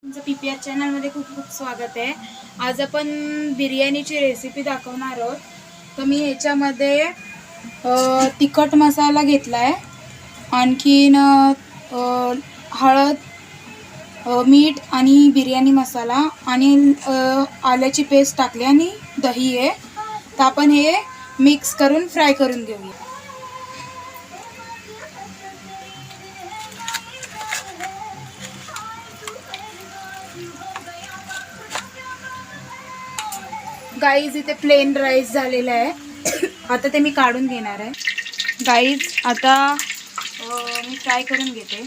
तुमचं PPR चॅनलमध्ये खूप खूप स्वागत आहे। आज आपण बिर्याणीची रेसिपी दाखवणार आहोत। तर मी ह्याच्यामध्ये तिखट मसाला घेतला आहे, आणखीन हळद, मीठ आणि बिर्याणी मसाला आणि आल्याची पेस्ट टाकली आणि दही आहे। तर आपण हे मिक्स करून फ्राय करून घेऊया। गाईज इथे प्लेन राईस झालेला आहे। आता ते मी काढून घेणार आहे। गाईज आता मी फ्राय करून घेते।